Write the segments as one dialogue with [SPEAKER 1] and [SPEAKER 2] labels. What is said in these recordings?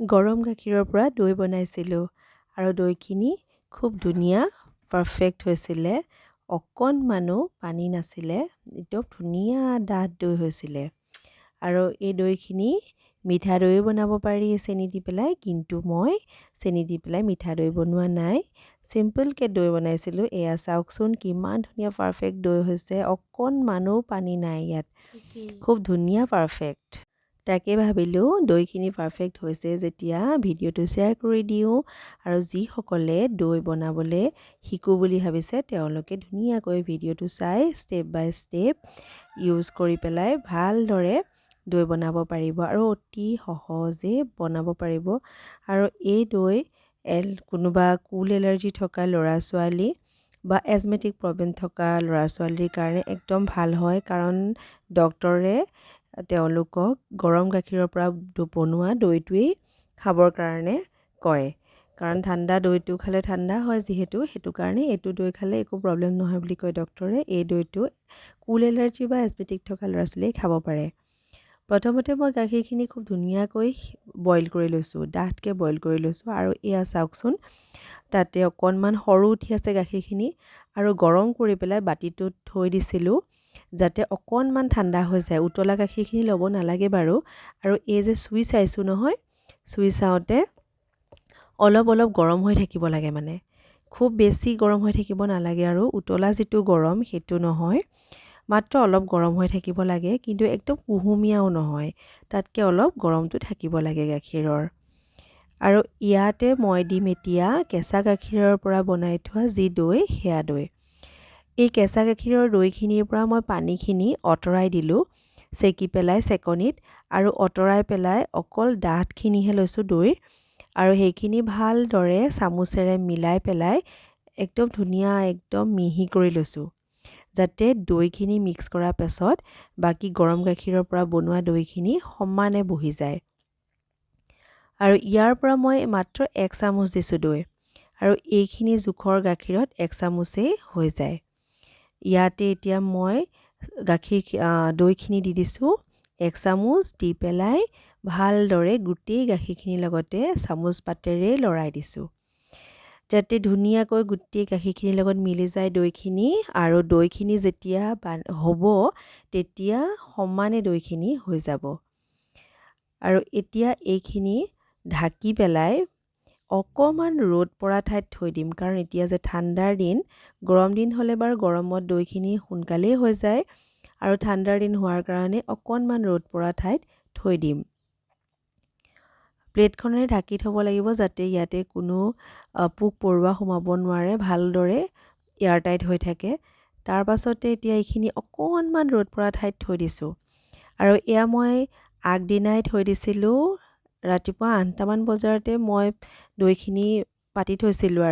[SPEAKER 1] গৰম গাখীৰৰ পৰা দৈ বনাইছিলোঁ আৰু দৈখিনি খুব ধুনীয়া পাৰফেক্ট হৈছিলে। অকণমানো পানী নাছিলে, একদম ধুনীয়া ডাঠ দৈ হৈছিলে। আৰু এই দৈখিনি মিঠা দৈও বনাব পাৰি চেনি দি পেলাই, কিন্তু মই চেনি দি পেলাই মিঠা দৈ বনোৱা নাই। চিম্পলকৈ দৈ বনাইছিলোঁ। এয়া চাওকচোন কিমান ধুনীয়া পাৰফেক্ট দৈ হৈছে, অকণমানো পানী নাই ইয়াত, খুব ধুনীয়া পাৰফেক্ট। তাকে ভাবিলোঁ দৈখিনি পাৰফেক্ট হৈছে যেতিয়া ভিডিঅ'টো শ্বেয়াৰ কৰি দিওঁ, আৰু যিসকলে দৈ বনাবলৈ শিকোঁ বুলি ভাবিছে তেওঁলোকে ধুনীয়াকৈ ভিডিঅ'টো চাই ষ্টেপ বাই ষ্টেপ ইউজ কৰি পেলাই ভালদৰে দৈ বনাব পাৰিব আৰু অতি সহজে বনাব পাৰিব। আৰু এই দৈ কোনোবা কুল এলাৰ্জি থকা ল'ৰা ছোৱালী বা এজমেটিক প্ৰব্লেম থকা ল'ৰা ছোৱালীৰ কাৰণে একদম ভাল হয়, কাৰণ ডক্তৰে তেওঁলোকক গৰম গাখীৰৰ পৰা বনোৱা দৈটোৱেই খাবৰ কাৰণে কয়, কাৰণ ঠাণ্ডা দৈটো খালে ঠাণ্ডা হয় যিহেতু, সেইটো কাৰণে এইটো দৈ খালে একো প্ৰব্লেম নহয় বুলি কয় ডক্তৰে। এই দৈটো কুল এলাৰ্জি বা এজমেটিক থকা ল'ৰা ছোৱালীয়ে খাব পাৰে। প্ৰথমতে মই গাখীৰখিনি খুব ধুনীয়াকৈ বইল কৰি লৈছোঁ, ডাঠকৈ বইল কৰি লৈছোঁ। আৰু এয়া চাওকচোন, তাতে অকণমান সৰু উঠি আছে গাখীৰখিনি, আৰু গৰম কৰি পেলাই বাতিটোত থৈ দিছিলোঁ যাতে অকণমান ঠাণ্ডা হৈ যায়। উতলা গাখীৰখিনি ল'ব নালাগে বাৰু। আৰু এই যে চুই চাইছোঁ নহয়, চুই চাওঁতে অলপ অলপ গৰম হৈ থাকিব লাগে, মানে খুব বেছি গৰম হৈ থাকিব নালাগে। আৰু উতলা যিটো গৰম সেইটো নহয়, মাত্ৰ অলপ গৰম হৈ থাকিব লাগে, কিন্তু একদম কুহুমীয়াও নহয়, তাতকৈ অলপ গৰমটো থাকিব লাগে গাখীৰৰ। আৰু ইয়াতে মই দিম এতিয়া কেঁচা গাখীৰৰ পৰা বনাই থোৱা যি দৈ, সেয়া দৈ। এই কেঁচা গাখীৰৰ দৈখিনিৰ পৰা মই পানীখিনি আঁতৰাই দিলোঁ চেকি পেলাই চেকনিত, আৰু আঁতৰাই পেলাই অকল ডাঠখিনিহে লৈছোঁ দৈৰ, আৰু সেইখিনি ভালদৰে চামুচেৰে মিলাই পেলাই একদম ধুনীয়া একদম মিহি কৰি লৈছোঁ, যাতে দৈখিনি মিক্স কৰাৰ পাছত বাকী গৰম গাখীৰৰ পৰা বনোৱা দৈখিনি সমানে বহি যায়। আৰু ইয়াৰ পৰা মই মাত্ৰ 1 চামুচ দিছোঁ দৈ, আৰু এইখিনি জোখৰ গাখীৰত 1 চামুচেই হৈ যায়। ইয়াতে এতিয়া মই দৈখিনি দি দিছোঁ 1 চামুচ দি পেলাই ভালদৰে গোটেই গাখীৰখিনিৰ লগতে চামুচ পাতেৰে লৰাই দিছোঁ, যাতে ধুনীয়াকৈ গোটেই গাখীৰখিনিৰ লগত মিলি যায় দৈখিনি। আৰু দৈখিনি যেতিয়া হ'ব তেতিয়া সমানে দৈখিনি হৈ যাব। আৰু এতিয়া এইখিনি ঢাকি পেলাই অকণমান ৰ'দ পৰা ঠাইত থৈ দিম, কাৰণ এতিয়া যে ঠাণ্ডাৰ দিন, গৰম দিন হ'লে বাৰু গৰমত দৈখিনি সোনকালেই হৈ যায়, আৰু ঠাণ্ডাৰ দিন হোৱাৰ কাৰণে অকণমান ৰ'দ পৰা ঠাইত থৈ দিম। প্লেটখনেৰে ঢাকি থ'ব লাগিব যাতে ইয়াতে কোনো পোক পৰুৱা সোমাব নোৱাৰে, ভালদৰে এয়াৰটাইট হৈ থাকে। তাৰ পাছতে এতিয়া এইখিনি অকণমান ৰ'দ পৰা ঠাইত থৈ দিছোঁ, আৰু এয়া মই আগদিনাই থৈ দিছিলোঁ। ৰাতিপুৱা 8টামান বজাতে মই দৈখিনি পাতি থৈছিলোঁ,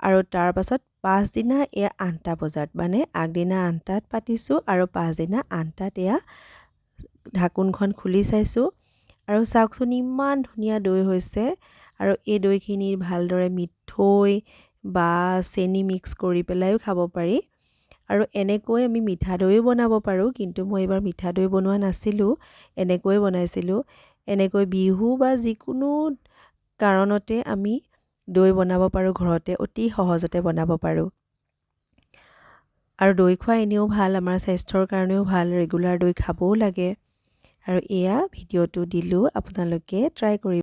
[SPEAKER 1] আৰু তাৰ পাছত পাছদিনা এয়া 8টা বজাত, মানে আগদিনা 8টাত পাতিছোঁ আৰু পাছদিনা 8টাত এয়া ঢাকোনখন খুলি চাইছোঁ, আৰু চাওকচোন ইমান ধুনীয়া দৈ হৈছে। আৰু এই দৈখিনি ভালদৰে মিঠৈ বা চেনি মিক্স কৰি পেলাইও খাব পাৰি, আৰু এনেকৈ আমি মিঠা দৈও বনাব পাৰোঁ, কিন্তু মই এইবাৰ মিঠা দৈ বনোৱা নাছিলোঁ, এনেকৈ বনাইছিলোঁ। এনেকৈ বিহু বা যিকোনো কাৰণতে আমি দৈ বনাব পাৰোঁ ঘৰতে, অতি সহজতে বনাব পাৰোঁ। আৰু দৈ খোৱা এনেও ভাল, আমাৰ স্বাস্থ্যৰ কাৰণেও ভাল, ৰেগুলাৰ দৈ খাবও লাগে। আৰু এয়া ভিডিঅ'টো দিলোঁ, আপোনালোকে ট্ৰাই কৰিব।